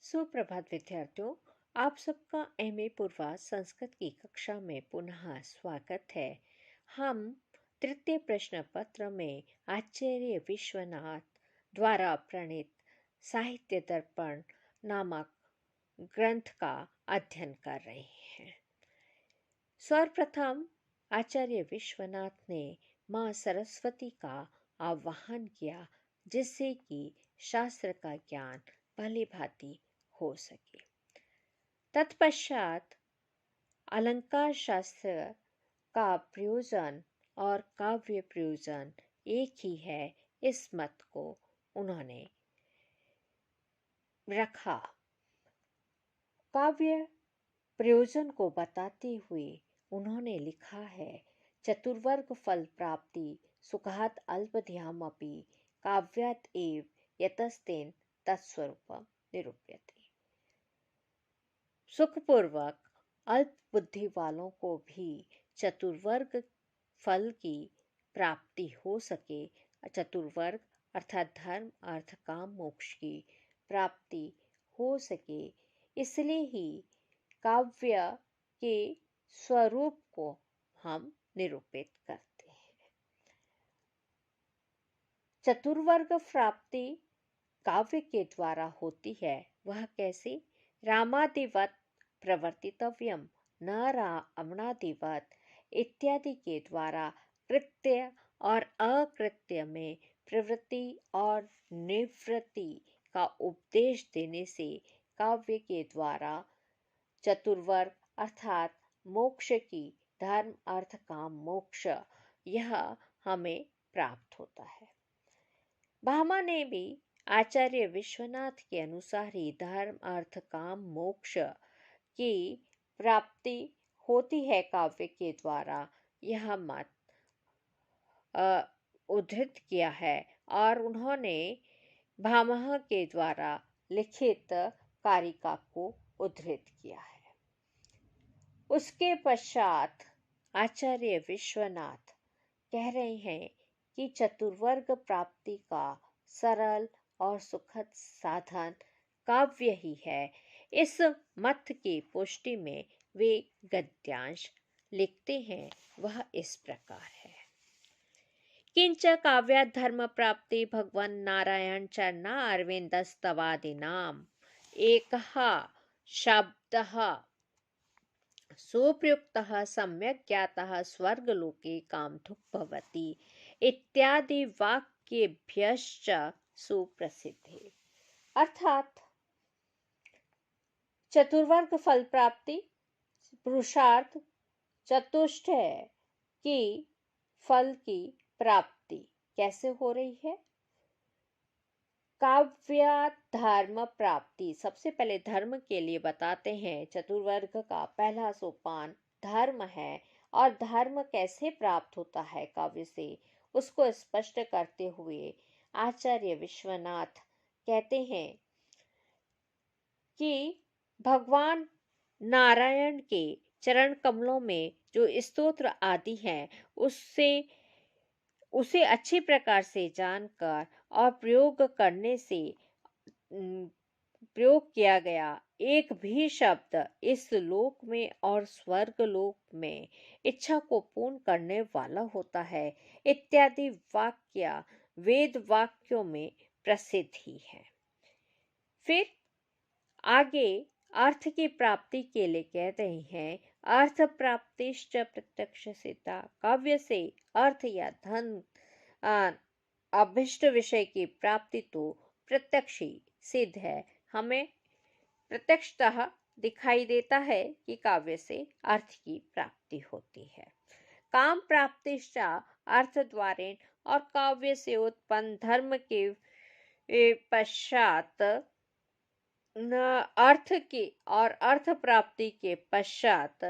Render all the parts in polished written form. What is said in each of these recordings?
सुप्रभात विद्यार्थियों। आप सबका एमए पूर्वा संस्कृत की कक्षा में पुनः स्वागत है। हम तृतीय प्रश्न पत्र में आचार्य विश्वनाथ द्वारा प्रणीत साहित्य दर्पण नामक ग्रंथ का अध्ययन कर रहे हैं। सर्वप्रथम आचार्य विश्वनाथ ने माँ सरस्वती का आह्वान किया, जिससे कि शास्त्र का ज्ञान भली भांति हो सके। तत्पश्चात अलंकार शास्त्र का प्रयोजन और काव्य प्रयोजन एक ही है, इस मत को उन्होंने रखा। काव्य प्रयोजन को बताते हुए उन्होंने लिखा है, चतुर्वर्ग फल प्राप्ति सुखात अल्पध्यामपि काव्यात् एव यतस्तेन तत्स्वरूपम निरूप्यते। सुखपूर्वक अल्प बुद्धि वालों को भी चतुर्वर्ग फल की प्राप्ति हो सके। चतुर्वर्ग अर्थात धर्म अर्थ काम मोक्ष की प्राप्ति हो सके, इसलिए ही काव्य के स्वरूप को हम निरूपित करते हैं। चतुर्वर्ग प्राप्ति काव्य के द्वारा होती है, वह कैसे? रामादिवत प्रवर्तितव्यम न रावणादिवत इत्यादि के द्वारा कृत्य और अकृत्य में प्रवृत्ति और निवृत्ति का उपदेश देने से काव्य के द्वारा चतुर्वर्ग अर्थात मोक्ष की धर्म अर्थ काम मोक्ष यह हमें प्राप्त होता है। भामा ने भी आचार्य विश्वनाथ के अनुसार ही धर्म अर्थ काम मोक्ष की प्राप्ति होती है काव्य के द्वारा, यह मत उद्धृत किया है और उन्होंने भामह के द्वारा लिखित कारिका को उद्धृत किया है। उसके पश्चात आचार्य विश्वनाथ कह रहे हैं कि चतुर्वर्ग प्राप्ति का सरल और सुखद साधन काव्य ही है। इस मत की पुष्टि में वे गद्यांश लिखते हैं, वह इस प्रकार है। किंच काव्यात् धर्म प्राप्ति भगवन् नारायण चरणा अरविंदस्तवादीनाम एकः शब्दः सुप्रयुक्तः सम्यक् ज्ञातः स्वर्गलोके कामधुक् भवति इत्यादि वाक्येभ्यश्च सुप्रसिद्धे। अर्थात चतुर्वर्ग फल प्राप्ति पुरुषार्थ चतुष्ट है कि फल की प्राप्ति कैसे हो रही है? काव्य धर्म प्राप्ति, सबसे पहले धर्म के लिए बताते हैं। चतुर्वर्ग का पहला सोपान धर्म है और धर्म कैसे प्राप्त होता है काव्य से, उसको स्पष्ट करते हुए आचार्य विश्वनाथ कहते हैं कि भगवान नारायण के चरण कमलों में जो स्तोत्र आदि हैं उसे अच्छी प्रकार से जानकर और प्रयोग करने से प्रयोग किया गया एक भी शब्द इस लोक में और स्वर्ग लोक में इच्छा को पूर्ण करने वाला होता है इत्यादि वाक्य वेद वाक्यों में प्रसिद्ध ही है। फिर आगे अर्थ की प्राप्ति के लिए कह रहे हैं, अर्थ प्राप्तिश्च प्रत्यक्ष सिद्धा। काव्य से अर्थ या धन अभिष्ट विषय की प्राप्ति तो प्रत्यक्ष ही सिद्ध है। हमें प्रत्यक्षतः दिखाई देता है कि काव्य से अर्थ की प्राप्ति होती है। काम प्राप्तिश्च अर्थ द्वारेण, और काव्य से उत्पन्न धर्म के पश्चात अर्थ की और अर्थ प्राप्ति के पश्चात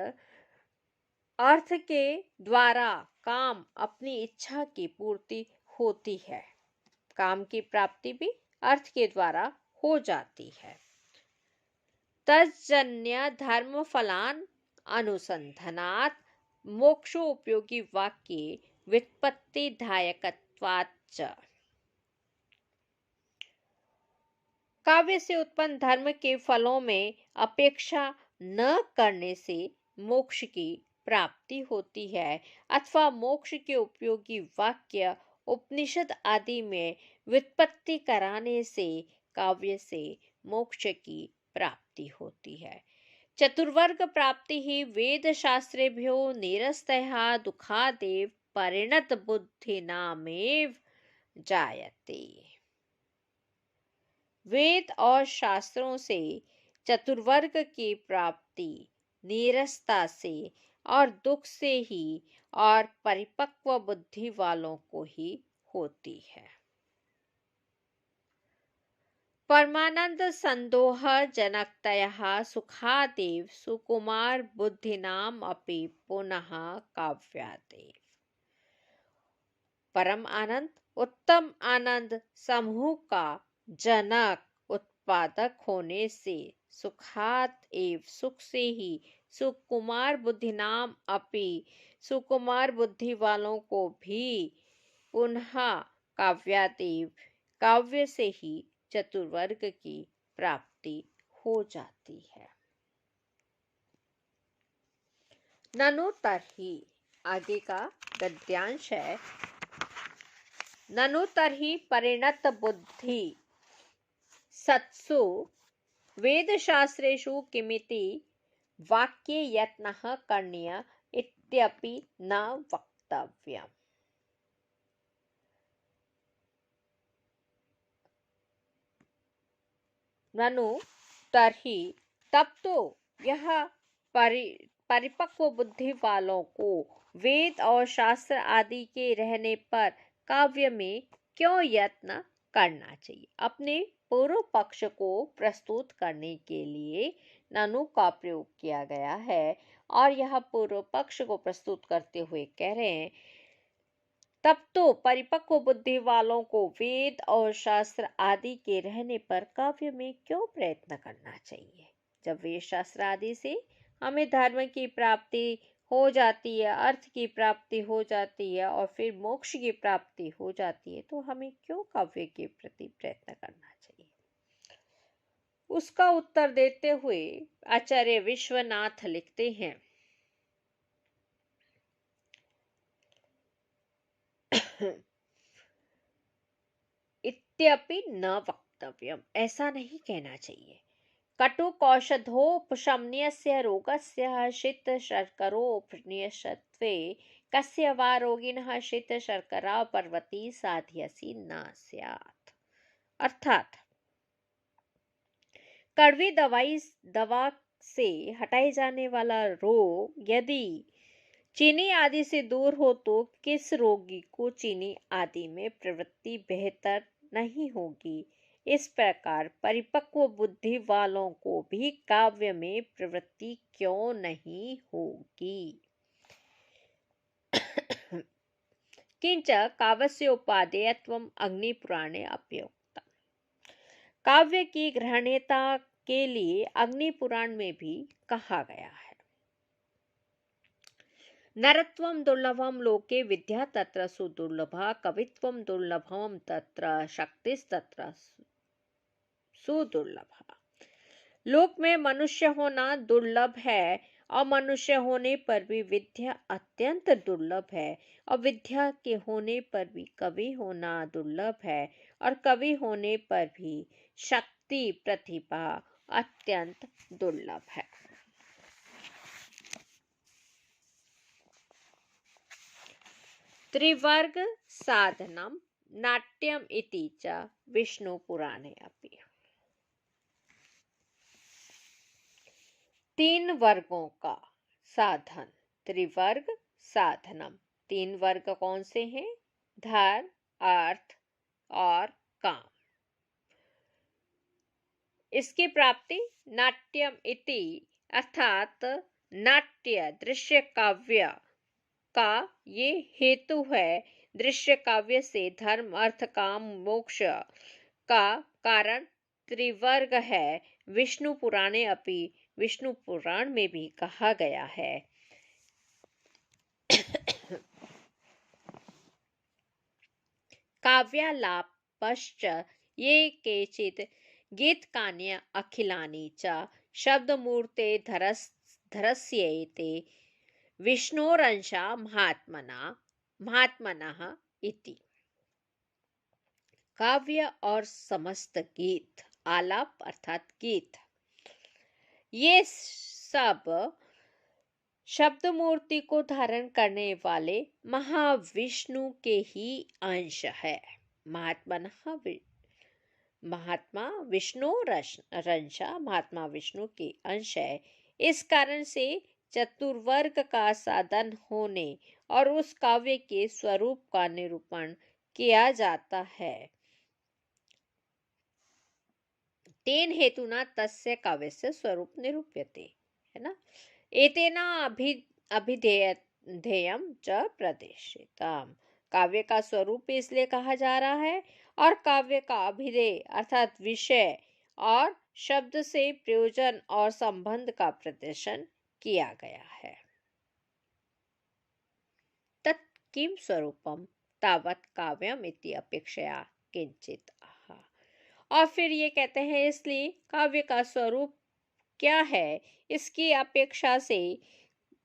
अर्थ के द्वारा काम अपनी इच्छा की पूर्ति होती है। काम की प्राप्ति भी अर्थ के द्वारा हो जाती है। तज्जन्य धर्म फलान अनुसंधानात् मोक्षो उपयोगी वाक्ये व्युत्पत्ति धायकत्वाच्च। काव्य से उत्पन्न धर्म के फलों में अपेक्षा न करने से मोक्ष की प्राप्ति होती है, अथवा मोक्ष के उपयोगी वाक्य उपनिषद आदि में व्युत्पत्ति कराने से काव्य से मोक्ष की प्राप्ति होती है। चतुर्वर्ग प्राप्ति ही वेद शास्त्रेभ्यो निरस्तया दुखादेव परिणत बुद्धिनामेव जायते। वेद और शास्त्रों से चतुर्वर्ग की प्राप्ति नीरसता से और दुख से ही और परिपक्व बुद्धि वालों को ही होती है। परमानंद संदोह जनकतया सुखादेव सुकुमार बुद्धिनाम अपि पुनः काव्यादेव। परम आनंद उत्तम आनंद समूह का जनक उत्पादक होने से सुखात एव सुख से ही सुकुमार बुद्धि नाम अपि सुकुमार बुद्धि वालों को भी पुनः काव्यादेव काव्य से ही चतुर्वर्ग की प्राप्ति हो जाती है। ननु तरही आगे का गद्यांश है। ननु तरही परिणत बुद्धि सत्सु वेदशास्त्रेषु किमिति वाक्ये यत्नः करणीय इत्यपि न वक्तव्यम्। ननु तर्हि तब तो यह परिपक्व बुद्धि वालों को वेद और शास्त्र आदि के रहने पर काव्य में क्यों यत्न करना चाहिए। अपने पूर्व पक्ष को प्रस्तुत करने के लिए ननु का प्रयोग किया गया है और यह पूर्व पक्ष को प्रस्तुत करते हुए कह रहे हैं तब तो परिपक्व बुद्धि वालों को वेद और शास्त्र आदि के रहने पर काव्य में क्यों प्रयत्न करना चाहिए। जब वेद शास्त्र आदि से हमें धर्म की प्राप्ति हो जाती है, अर्थ की प्राप्ति हो जाती है और फिर मोक्ष की प्राप्ति हो जाती है, तो हमें क्यों काव्य के प्रति प्रयत्न करना चाहिए। उसका उत्तर देते हुए आचार्य विश्वनाथ लिखते हैं, इत्यपि न वक्तव्यम, ऐसा नहीं कहना चाहिए। कटुकौषधोपशमन्यस्य रोगस्य शीतशर्करोपनिषत्वे कस्य वा रोगिणः शीतशर्करा पर्वती साध्यसी न स्यात्। अर्थात कड़वी दवा से हटाए जाने वाला रोग यदि चीनी आदि से दूर हो तो किस रोगी को चीनी आदि में प्रवृत्ति बेहतर नहीं होगी। इस प्रकार परिपक्व बुद्धि वालों को भी काव्य में प्रवृत्ति क्यों नहीं होगी। किंच काव्यस्य उपादेयत्वम् अग्निपुराणे अप्युक्तम्। काव्य की ग्रहणीयता के लिए अग्निपुराण में भी कहा गया है। नरत्वं दुर्लभम लोके विद्या तत्र सुदुर्लभा कवित्वं दुर्लभम तत्र शक्तिस्तत्र सुदुर्लभा। लोक में मनुष्य होना दुर्लभ है और मनुष्य होने पर भी विद्या अत्यंत दुर्लभ है और विद्या के होने पर भी कवि होना दुर्लभ है और कवि होने पर भी शक्ति प्रतिभा अत्यंत दुर्लभ है। त्रिवर्ग साधनम नाट्यम इति च विष्णु पुराणे अपि। तीन वर्गों का साधन त्रिवर्ग साधनम। तीन वर्ग कौन से हैं? धर्म, अर्थ और काम। इसकी प्राप्ति नाट्यम इति अर्थात नाट्य दृश्य काव्य का ये हेतु है। दृश्य काव्य से धर्म अर्थ काम मोक्ष का कारण त्रिवर्ग है। विष्णु पुराणे अपि, विष्णु पुराण में भी कहा गया है। काव्यालापश्च ये केचित् गीतकान्य अखिलानि च शब्दमूर्ते धरस्येते विष्णोरंशा महात्मनः इति। काव्य और समस्त गीत, आलाप अर्थात गीत, ये सब शब्द मूर्ति को धारण करने वाले महाविष्णु के ही अंश है। महात्मा विष्णु रंशा, महात्मा विष्णु के अंश है। इस कारण से चतुर्वर्ग का साधन होने और उस काव्य के स्वरूप का निरूपण किया जाता है। तेन हेतुना तस्य काव्यस्य स्वरूप निरूप्यते, है ना। एतेना अभिधेयम च प्रदर्शितम। काव्य का स्वरूप इसलिए कहा जा रहा है और काव्य का अभिधेय अर्थात विषय और शब्द से प्रयोजन और संबंध का प्रदर्शन किया गया है। तत् किम स्वरूपम तावत् काव्यम इति अपेक्षया किंचित आहा। और फिर ये कहते हैं इसलिए काव्य का स्वरूप क्या है, इसकी अपेक्षा से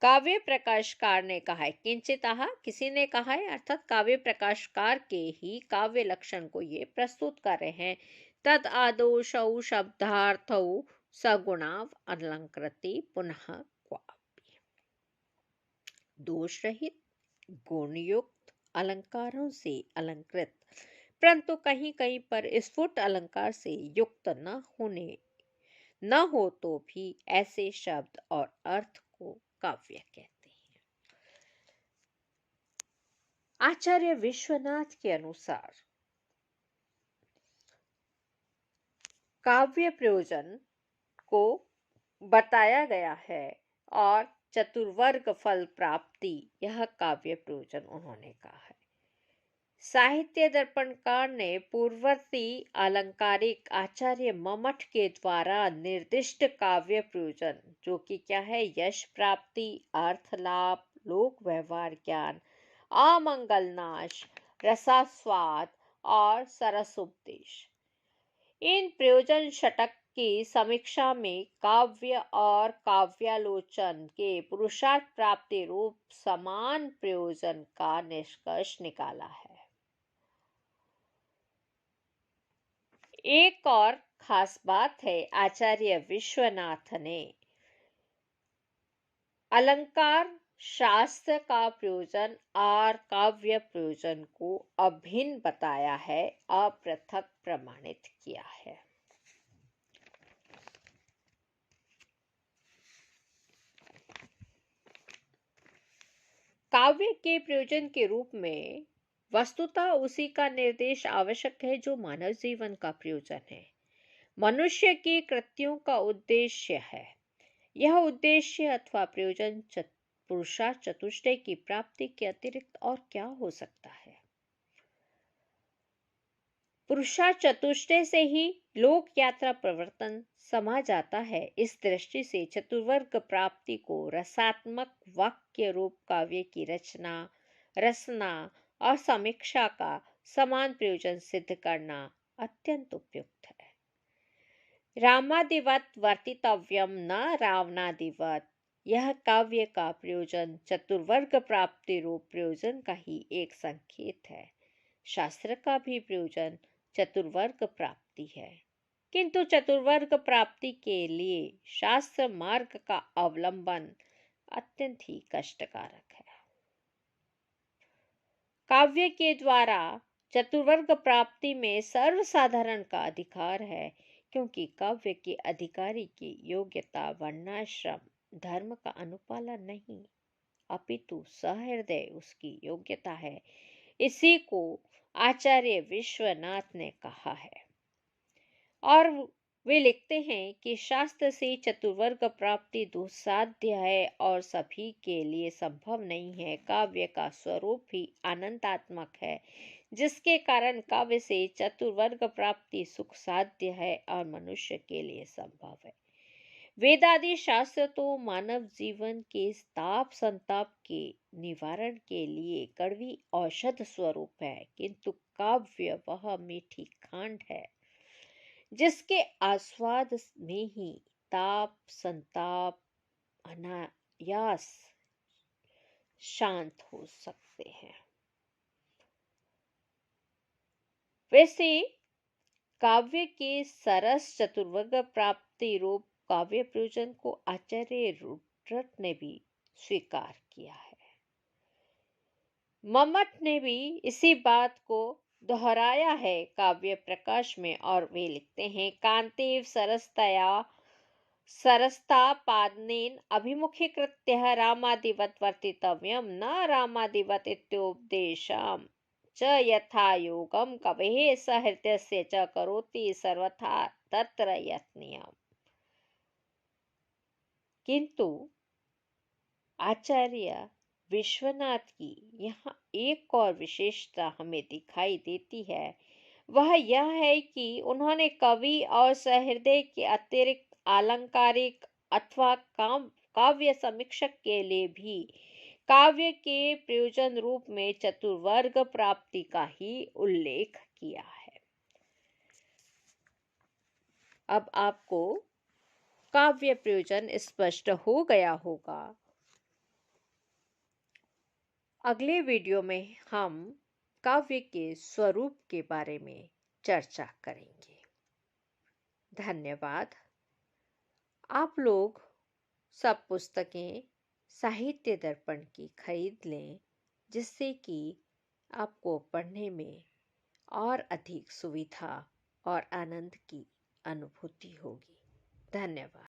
काव्य प्रकाशकार ने कहा है। किंचित आहा, किसी ने कहा है, अर्थात काव्य प्रकाशकार के ही काव्य लक्षण को ये प्रस्तुत कर रहे हैं। तद आदोषौ शब्दार्थौ सगुणाव अलंकृति पुनः क्वापि। दोष रहित गुणयुक्त अलंकारों से अलंकृत, परंतु कहीं कहीं पर स्फुट अलंकार से युक्त न हो तो भी ऐसे शब्द और अर्थ को काव्य कहते हैं। आचार्य विश्वनाथ के अनुसार काव्य प्रयोजन को बताया गया है और चतुर्वर्ग फल प्राप्ति, यह काव्य प्रयोजन उन्होंने कहा है। साहित्य दर्पणकार ने पूर्ववर्ती अलंकारिक आचार्य मम्मट के द्वारा निर्दिष्ट काव्य प्रयोजन, जो कि क्या है, यश प्राप्ति, अर्थ लाभ, लोक व्यवहार ज्ञान, अमंगल नाश, रसास्वाद और सरसोपदेश, इन प्रयोजन षटक की समीक्षा में काव्य और काव्यालोचन के पुरुषार्थ प्राप्ति रूप समान प्रयोजन का निष्कर्ष निकाला है। एक और खास बात है, आचार्य विश्वनाथ ने अलंकार शास्त्र का प्रयोजन और काव्य प्रयोजन को अभिन्न बताया है, अपृथक प्रमाणित किया है। काव्य के प्रयोजन के रूप में वस्तुतः उसी का निर्देश आवश्यक है जो मानव जीवन का प्रयोजन है, मनुष्य के कृत्यों का उद्देश्य है। यह उद्देश्य अथवा प्रयोजन पुरुषार्थ चतुष्टय की प्राप्ति के अतिरिक्त और क्या हो सकता है। पुरुषार्थ चतुष्टय से ही लोक यात्रा प्रवर्तन समा जाता है। इस दृष्टि से चतुर्वर्ग प्राप्ति को रसात्मक वाक्य रूप काव्य की रचना और समीक्षा का समान प्रयोजन सिद्ध करना अत्यंत उपयुक्त है। रामादिवत वर्तितव्यम न रावणादिवत, यह काव्य का प्रयोजन चतुर्वर्ग प्राप्ति रूप प्रयोजन का ही एक संकेत है। शास्त्र का भी प्रयोजन चतुर्वर्ग प्राप्ति है, किंतु चतुर्वर्ग प्राप्ति के लिए शास्त्र मार्ग का अवलंबन अत्यंत ही कष्टकारक है। काव्य के द्वारा चतुर्वर्ग प्राप्ति में सर्वसाधारण का अधिकार है, क्योंकि काव्य के अधिकारी की योग्यता वर्णाश्रम धर्म का अनुपालन नहीं, अपितु सहृदय उसकी योग्यता है। इसी को आचार्य विश्वनाथ ने कहा है। और वे लिखते हैं कि शास्त्र से चतुर्वर्ग प्राप्ति दुस्साध्य है और सभी के लिए संभव नहीं है। काव्य का स्वरूप ही आनंदात्मक है, जिसके कारण काव्य से चतुर्वर्ग प्राप्ति सुख साध्य है और मनुष्य के लिए संभव है। वेदादि शास्त्र तो मानव जीवन के ताप संताप के निवारण के लिए कड़वी औषध स्वरूप है, किंतु काव्य वह मीठी खांड है जिसके आस्वाद में ही ताप संताप अनायास शांत हो सकते हैं। वैसे काव्य के सरस चतुर्वर्ग प्राप्ति रूप काव्य प्रयोजन को आचार्य रुद्रट ने भी स्वीकार किया है। मम्मट ने भी इसी बात को दोहराया है काव्य प्रकाश में, और वे लिखते हैं, कांतिव सरसतापादनेन अभिमुखीकृत्य रामादिवत् वर्तितव्यं न रामादिवत् इत्युपदेशम् च यथा योगं कवेः सहृदयस्य च करोति सर्वथा तत्र यत्नीयम्। किंतु आचार्य विश्वनाथ की यहाँ एक और विशेषता हमें दिखाई देती है। वह यह है कि उन्होंने कवि और सहृदय के अतिरिक्त आलंकारिक अथवा काव्य समीक्षक के लिए भी काव्य के प्रयोजन रूप में चतुर्वर्ग प्राप्ति का ही उल्लेख किया है। अब आपको काव्य प्रयोजन स्पष्ट हो गया होगा। अगले वीडियो में हम काव्य के स्वरूप के बारे में चर्चा करेंगे। धन्यवाद। आप लोग सब पुस्तकें साहित्य दर्पण की खरीद लें, जिससे कि आपको पढ़ने में और अधिक सुविधा और आनंद की अनुभूति होगी। धन्यवाद।